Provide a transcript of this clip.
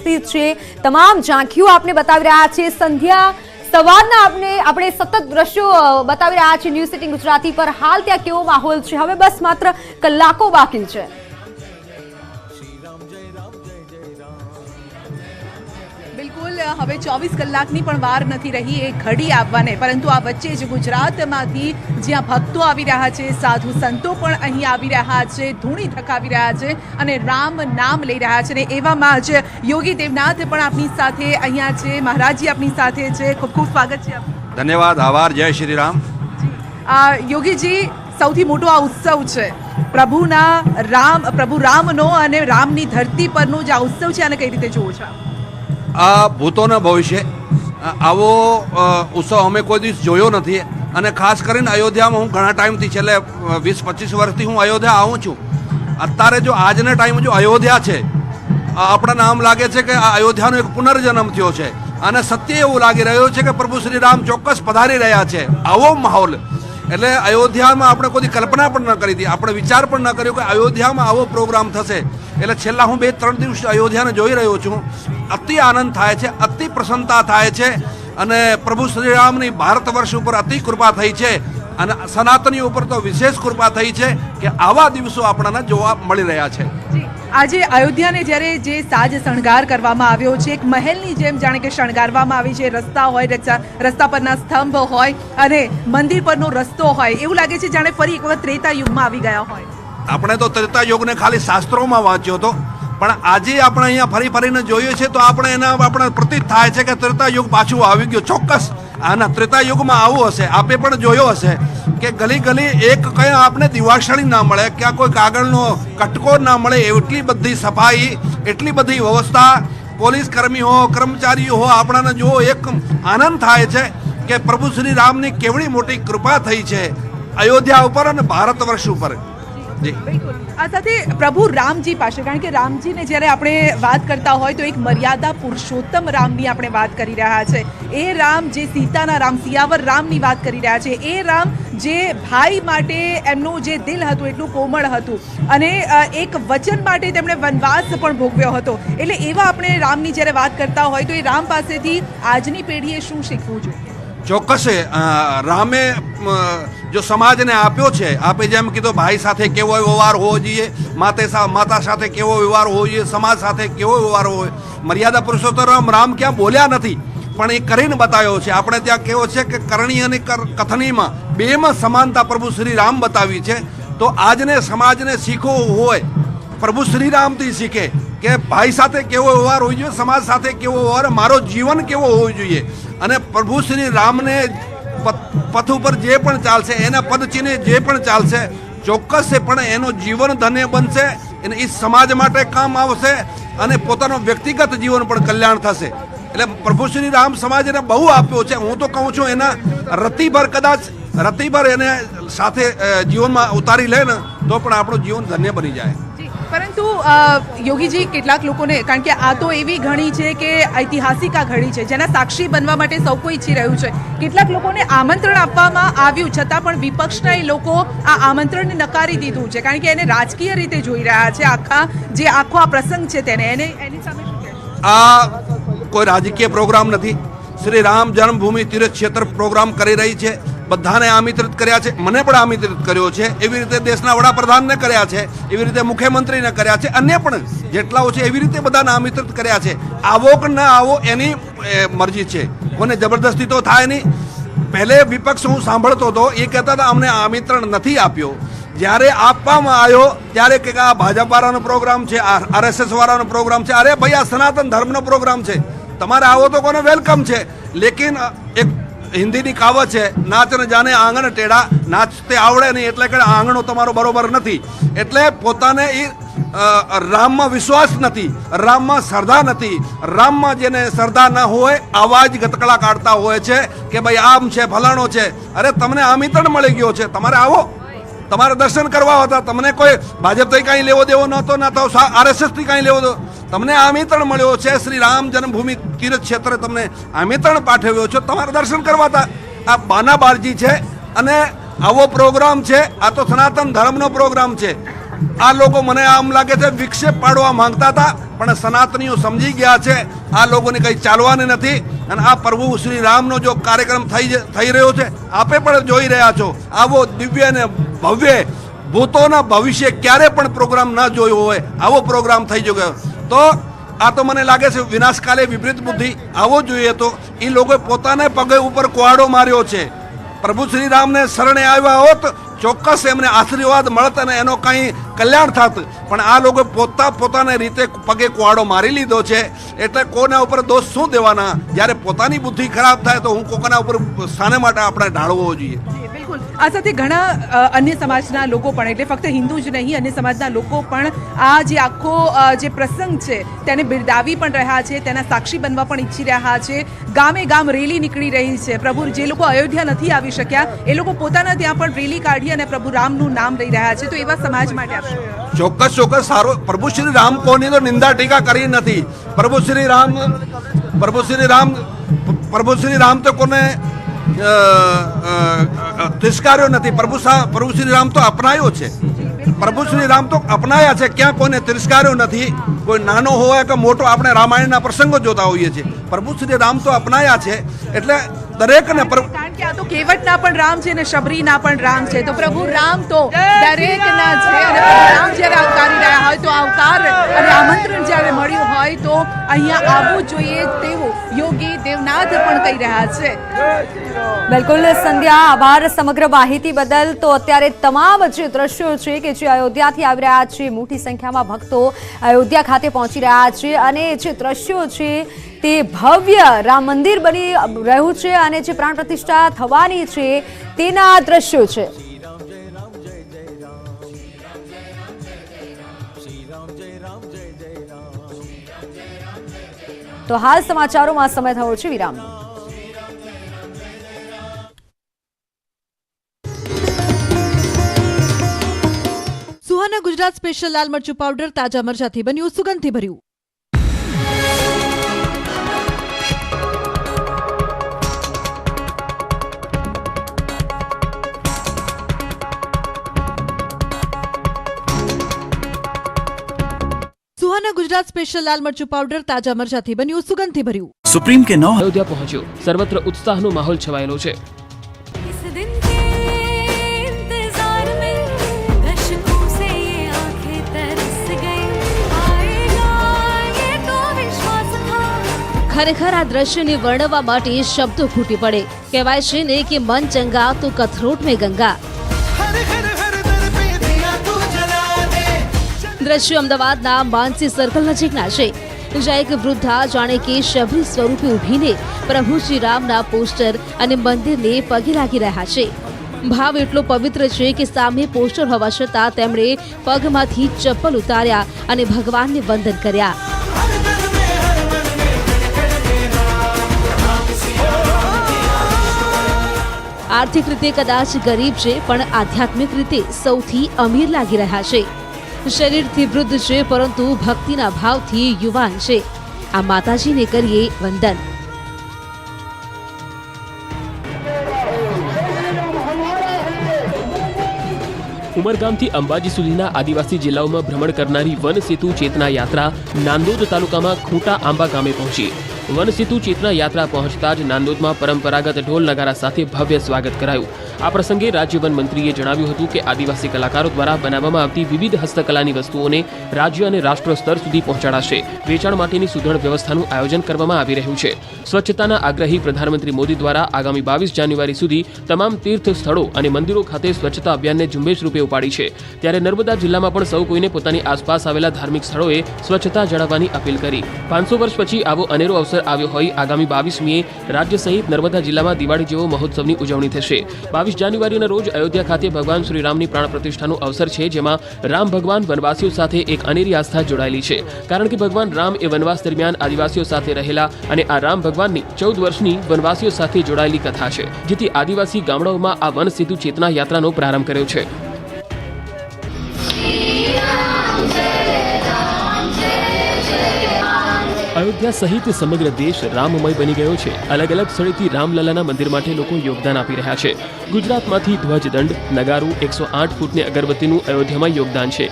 ઉપસ્થિત છે, તમામ ઝાંખીઓ આપને બતાવી રહ્યા છે। સંધ્યા સવારના આપણે સતત દ્રશ્યો બતાવી રહ્યા છે ન્યૂઝ 18 ગુજરાતી પર। હાલ ત્યાં કેવો માહોલ છે? હવે બસ માત્ર કલાકો બાકી છે। બિલકુલ, હવે 24 કલાકની પણ વાર નથી રહી એ ઘડી આવવાને, પરંતુ આ વચ્ચે જ ગુજરાતમાંથી જ્યાં ભક્તો આવી રહ્યા છે, સાધુ સંતો પણ અહીં આવી રહ્યા છે, ધૂણી થકાવી રહ્યા છે અને રામ નામ લઈ રહ્યા છે। ને એવામાં જ યોગી દેવનાથ પણ આપની સાથે અહીંયા છે। મહારાજજી આપની સાથે છે, ખૂબ ખૂબ સ્વાગત છે આપનું। ધન્યવાદ, આભાર, જય શ્રી રામ। યોગીજી, સૌથી મોટો આ ઉત્સવ છે પ્રભુ રામનો અને રામની ધરતી પરનો જે આ ઉત્સવ છે, આને કઈ રીતે જોવો છો? આ ભૂતોના ભવિષ્ય આવો ઉત્સવ અમે કોઈ દિવસ જોયો નથી અને ખાસ કરીને અયોધ્યામાં હું ઘણા ટાઈમથી છેલ્લે 20-25 વર્ષથી હું અયોધ્યા આવું છું। અત્યારે જો આજના ટાઈમ જો અયોધ્યા છે, આપણા નામ લાગે છે કે આ અયોધ્યાનો એક પુનર્જન્મ થયો છે અને સત્ય એવું લાગી રહ્યું છે કે પ્રભુ શ્રી રામ ચોક્કસ પધારી રહ્યા છે। આવો માહોલ એટલે અયોધ્યામાં આપણે કોઈ કલ્પના પણ ન કરી હતી, આપણે વિચાર પણ ન કર્યો કે અયોધ્યામાં આવો પ્રોગ્રામ થશે। એટલે છેલ્લા હું 2-3 દિવસ અયોધ્યાને જોઈ રહ્યો છું। અતિ આનંદ થાય છે, અતિ પ્રસન્નતા થાય છે અને પ્રભુ શ્રી રામની ભારત વર્ષ ઉપર અતિ કૃપા થઈ છે અને સનાતની ઉપર તો વિશેષ કૃપા થઈ છે કે આવા દિવસો આપણને જોવા મળી રહ્યા છે। આજે અયોધ્યાને જ્યારે જે સાજ શણગાર કરવામાં આવ્યો છે, એક મહેલની જેમ જાણે કે શણગારવામાં આવી છે। રસ્તા હોય, રસ્તા પરના સ્તંભ હોય અને મંદિર પરનો રસ્તો હોય, એવું લાગે છે જાણે ફરી એક વખત ત્રેતા યુગમાં આવી ગયા હોય। આપણે તો ત્રેતા યુગને ખાલી શાસ્ત્રોમાં વાંચ્યો હતો, પણ આજે આપણે અહીંયા ફરીને જોઈએ છીએ તો આપણે પ્રતીત થાય છે કે ત્રેતા યુગ પાછું આવી ગયો। ચોક્કસ આના ત્રેતા યુગમાં આવું હશે। આપે પણ જોયો હશે કે ગલી એક કઈ આપણે દિવાસળી ના મળે, ક્યાં કોઈ કાગળનો કટકો ના મળે, એટલી બધી સફાઈ, એટલી બધી વ્યવસ્થા, પોલીસ કર્મી હો, કર્મચારીઓ હો, આપણાને જો એક આનંદ થાય છે કે પ્રભુ શ્રી રામની કેવડી મોટી કૃપા થઈ છે અયોધ્યા ઉપર અને ભારત વર્ષ ઉપર। બિલકુલ, આ સાથે પ્રભુ રામજી પાસે, કારણ કે રામજીને જ્યારે આપણે વાત કરતા હોય તો એક મર્યાદા પુરુષોત્તમ રામની આપણે વાત કરી રહ્યા છે। એ રામ જે સીતાના રામ, સિયાવર રામની વાત કરી રહ્યા છે। એ રામ જે ભાઈ માટે એમનું જે દિલ હતું એટલું કોમળ હતું અને એક વચન માટે તેમણે વનવાસ પણ ભોગવ્યો હતો। એટલે એવા આપણે રામની જ્યારે વાત કરતા હોય તો એ રામ પાસેથી આજની પેઢીએ શું શીખવું જોઈએ? ચોક્કસ રામે જો સમાજને આપ્યો છે, આપે જેમ કીધું ભાઈ સાથે કેવો વ્યવહાર હોવો જોઈએ, માતા સાથે કેવો વ્યવહાર હોવો જોઈએ, સમાજ સાથે કેવો વ્યવહાર હોય। મર્યાદા પુરુષોત્તમ રામ ક્યાં બોલ્યા નથી પણ એ કરીને બતાવ્યો છે। આપણે ત્યાં કેવો છે કે કરણી અને કથનીમાં બેમાં સમાનતા પ્રભુ શ્રી રામ બતાવી છે। તો આજને સમાજને શીખવું હોય પ્રભુ શ્રી રામથી શીખે કે ભાઈ સાથે કેવો વ્યવહાર હોવો જોઈએ, સમાજ સાથે કેવો વ્યવહાર, મારો જીવન કેવો હોવો જોઈએ। અને પ્રભુ શ્રી રામને પથ ઉપર જે પણ ચાલશે, એના પદ ચીને જે પણ ચાલશે, ચોક્કસ પણ એનો જીવન ધન્ય બનશે અને એ સમાજ માટે કામ આવશે અને પોતાનો વ્યક્તિગત જીવન પણ કલ્યાણ થશે। એટલે પ્રભુ શ્રી રામ સમાજને બહુ આપ્યો છે। હું તો કહું છું એના રતિભર એને સાથે જીવનમાં ઉતારી લે ને તો પણ આપણું જીવન ધન્ય બની જાય। પરંતુ યોગીજી, કેટલાક લોકોને, કારણ કે આ તો એવી ઘડી છે કે ઐતિહાસિક આ ઘડી છે જેના સાક્ષી બનવા માટે સૌ કોઈ ઈચ્છી રહ્યું છે। કેટલાક લોકોને આમંત્રણ આપવામાં આવ્યું છતાં પણ વિપક્ષના એ લોકો આ આમંત્રણને નકારી દીધું છે, કારણ કે એને રાજકીય રીતે જોઈ રહ્યા છે। આખો આ પ્રસંગ છે તેને એની સામે શું કહેશો? આ કોઈ રાજકીય પ્રોગ્રામ નથી। શ્રી રામ જન્મભૂમિ તીર્થ ક્ષેત્ર પ્રોગ્રામ કરી રહી છે। બધાને આમંત્રિત કર્યા છે, મને પણ આમંત્રિત કર્યો છે। એવી રીતે દેશના વડાપ્રધાનને કર્યા છે, એવી રીતે મુખ્યમંત્રીને કર્યા છે, અન્ય પણ જેટલાઓ છે એવી રીતે બધાને આમંત્રિત કર્યા છે। આવો કે ના આવો એની મરજી છે, કોને જબરદસ્તી તો થાય નહીં। પહેલે વિપક્ષ હું સાંભળતો હતો, એ કહેતા હતા અમને આમંત્રણ નથી આપ્યો। જ્યારે આપવામાં આવ્યો ત્યારે કે આ ભાજપ વાળાનો પ્રોગ્રામ છે, RSS વાળાનો પ્રોગ્રામ છે। અરે ભાઈ, આ સનાતન ધર્મનો પ્રોગ્રામ છે, તમારે આવો તો કોને વેલકમ છે। લેકિન એક હિન્દીની કહાવત છે, નાચ ને જાને આંગણ ટેઢા, નાચતે આવડે નહીં એટલે કે આંગણો તમારો બરોબર નથી। એટલે પોતાને એ રામમાં વિશ્વાસ નથી, રામમાં શ્રદ્ધા નથી। રામમાં જેને શ્રદ્ધા ન હોય આવા જ ગતકડા કાઢતા હોય છે કે ભાઈ આમ છે, ફલાણો છે। અરે તમને આમંત્રણ મળી ગયો છે, તમારે આવો, તમારે દર્શન કરવા હતા। તમને કોઈ ભાજપથી કાંઈ લેવો દેવો નહોતો, ના તો RSSથી કાંઈ લેવો દેવો, તમને આમંત્રણ મળ્યો છે। શ્રી રામ જન્મભૂમિ તીર્થ ક્ષેત્રે તમને આમંત્રણ પાઠવ્યો છે, તમારે દર્શન કરવા હતા। આ બાનાબારજી છે અને આવો પ્રોગ્રામ છે, આ તો સનાતન ધર્મનો પ્રોગ્રામ છે। આ લોકો મને આમ લાગે છે વિક્ષેપ પાડવા માંગતા હતા, પણ સનાતનીઓ સમજી ગયા છે આ લોકોને કંઈ ચાલવાની નથી. અને આ પ્રભુ શ્રી રામનો જો કાર્યક્રમ થઈ રહ્યો છે, આપે પણ જોઈ રહ્યા છો. આવો દિવ્ય અને ભવ્ય ભૂતોના ભવિષ્ય ક્યારે પણ પ્રોગ્રામ ન જોયો હોય આવો પ્રોગ્રામ થઈ ગયો. તો આ તો મને લાગે છે વિનાશકાલે વિપરીત બુદ્ધિ. આવો જોઈએ તો એ લોકોએ પોતાને પગે ઉપર કુહાડો માર્યો છે. પ્રભુ શ્રી રામને શરણે આવ્યા હોત ચોક્કસ એમને આશીર્વાદ મળત અને એનો કંઈ કલ્યાણ થાત, પણ આ લોકો પોતાની રીતે પગે કુહાડો મારી લીધો છે. એટલે કોના ઉપર દોષ શું દેવાના? જ્યારે પોતાની બુદ્ધિ ખરાબ થાય તો હું કોના ઉપર શાને માટે આપણે ઢાળવો જોઈએ? બિલકુલ. આ સાથે ઘણા અન્ય સમાજના લોકો પણ, એટલે ફક્ત હિન્દુ જ નહીં, અન્ય સમાજના લોકો પણ આ જે આખો જે પ્રસંગ છે તેને બિરદાવી પણ રહ્યા છે, તેના સાક્ષી બનવા પણ ઈચ્છી રહ્યા છે. ગામે ગામ રેલી નીકળી રહી છે. પ્રભુ જે લોકો અયોધ્યા નથી આવી શક્યા એ લોકો પોતાના ત્યાં પણ રેલી કાઢી અને પ્રભુ રામનું નામ લઈ રહ્યા છે. તો એવા સમાજ માટે આપશો? ચોક્કસ સારો. પ્રભુ શ્રી રામ કોની તો નિંદા ટીકા કરી નથી. પ્રભુ શ્રી રામ તો કોને તિરસ્કાર્યો નથી. પ્રભુ શ્રી રામ તો અપનાયો છે. પ્રભુ શ્રી રામ તો અપનાયા છે, ક્યાં કોઈને તિરસ્કાર્યો નથી. કોઈ નાનો હોય કે મોટો, આપણે રામાયણના પ્રસંગો જોતા હોઈએ છીએ. પ્રભુ શ્રી રામ તો અપનાયા છે. એટલે દરેકને કારણ કે આ તો કેવટના પણ રામ છે અને શબરીના પણ રામ છે. તો પ્રભુ રામ તો દરેકના છે. અને પ્રભુ રામ જ્યારે આવકારી રહ્યા હોય તો આવકાર અને આમંત્રણ જ્યારે મળ્યું હોય તો અહીંયા આવવું જોઈએ તેવું યોગી દેવનાથ પણ કહી રહ્યા છે. બિલકુલ સંધ્યા, આભાર સમગ્ર માહિતી બદલ. તો અત્યારે તમામ જે દ્રશ્યો છે કે જે અયોધ્યાથી આવી રહ્યા છે, મોટી સંખ્યામાં ભક્તો અયોધ્યા ખાતે પહોંચી રહ્યા છે અને જે દ્રશ્યો છે તે ભવ્ય રામ મંદિર બની રહ્યું છે અને જે પ્રાણ પ્રતિષ્ઠા થવાની છે તેના દ્રશ્યો છે. તો હાલ સમાચારોમાં સમય થયો છે વિરામનો. સુહાના ગુજરાત સ્પેશિયલ લાલ મરચું પાવડર તાજા મરચાથી બન્યું સુગંધથી ભર્યું. સુહાના ગુજરાત સ્પેશિયલ લાલ મરચું પાવડર તાજા મરચાથી બન્યું સુગંધથી ભર્યું. सुप्रीम के 9 अयोध्या पहुंच्यो, सर्वत्र उत्साहનો માહોલ છવાયેલો છે. ખરેખર આ દ્રશ્યને વર્ણવવા માટે શબ્દો ખૂટી પડે. કહેવાય છે ને કે મન ચંગા તો કથરોટ મેં ગંગા. દ્રશ્યો અમદાવાદના માનસી સર્કલ નજીકના છે, જ્યાં એક વૃદ્ધા જાણે કે શબરી સ્વરૂપે ઊભીને પ્રભુ શ્રી રામના પોસ્ટર અને મંદિરને પગે લાગી રહ્યા છે. ભાવ એટલો પવિત્ર છે કે સામે પોસ્ટર હોવા છતાં તેમણે પગમાંથી ચપ્પલ ઉતાર્યા અને ભગવાનને વંદન કર્યા. આર્થિક રીતે કદાચ ગરીબ છે, પણ આધ્યાત્મિક રીતે સૌથી અમીર લાગી રહ્યા છે. શરીરથી વૃદ્ધ છે, પરંતુ ભક્તિના ભાવથી યુવાન છે. આ માતાજીને કરીએ વંદન. ઉમરગામથી અંબાજી સુધીના આદિવાસી જિલ્લાઓમાં ભ્રમણ કરનારી વન સેતુ ચેતના યાત્રા નાંદોદ તાલુકામાં ખૂંટા આંબા ગામે પહોંચી. વન સેતુ ચેતના યાત્રા પહોંચતા જ નાંદોદમાં પરંપરાગત ઢોલ નગારા સાથે ભવ્ય સ્વાગત કરાયું. આ પ્રસંગે રાજ્ય વન મંત્રીએ જણાવ્યું હતું કે આદિવાસી કલાકારો દ્વારા બનાવવામાં આવતી વિવિધ હસ્તકલાની વસ્તુઓને રાજ્ય અને રાષ્ટ્ર સ્તર સુધી પહોંચાડાશે. વેચાણ માટેની સુદૃઢ વ્યવસ્થાનું આયોજન કરવામાં આવી રહ્યું છે. સ્વચ્છતાના આગ્રહી પ્રધાનમંત્રી મોદી દ્વારા આગામી 22 જાન્યુઆરી સુધી તમામ તીર્થ સ્થળો અને મંદિરો ખાતે સ્વચ્છતા અભિયાનને ઝુંબેશ રૂપે ઉપાડી છે. ત્યારે નર્મદા જિલ્લામાં પણ સૌ કોઈને પોતાની આસપાસ આવેલા ધાર્મિક સ્થળોએ સ્વચ્છતા જાળવવાની અપીલ કરી. 500 વર્ષ પછી આવો અનેરો અવસર આવ્યો હોય આગામી 22મીએ રાજ્ય સહિત નર્મદા જિલ્લામાં દિવાળી જેવો મહોત્સવની ઉજવણી થશે. 22 જાન્યુઆરીના રોજ અયોધ્યા ખાતે ભગવાન શ્રી રામની પ્રાણ પ્રતિષ્ઠાનો અવસર છે, જેમાં રામ ભગવાન વનવાસીઓ સાથે એક અનેરી આસ્થા જોડાયેલી છે. કારણ કે ભગવાન રામ એ વનવાસ દરમિયાન આદિવાસીઓ સાથે રહેલા અને આ રામ ભગવાનની 14 વર્ષની વનવાસીઓ સાથે જોડાયેલી કથા છે, જેથી આદિવાસી ગામડાઓમાં આ વન સેતુ ચેતના યાત્રાનો પ્રારંભ કર્યો છે. અયોધ્યા સહિત સમગ્ર દેશ રામમય બની ગયો છે. અલગ અલગ સ્થળેથી રામલલાના મંદિર માટે લોકો યોગદાન આપી રહ્યા છે. ગુજરાતમાંથી ધ્વજદંડ, નગારું, 108 ફૂટની અગરબત્તીનું અયોધ્યામાં યોગદાન છે.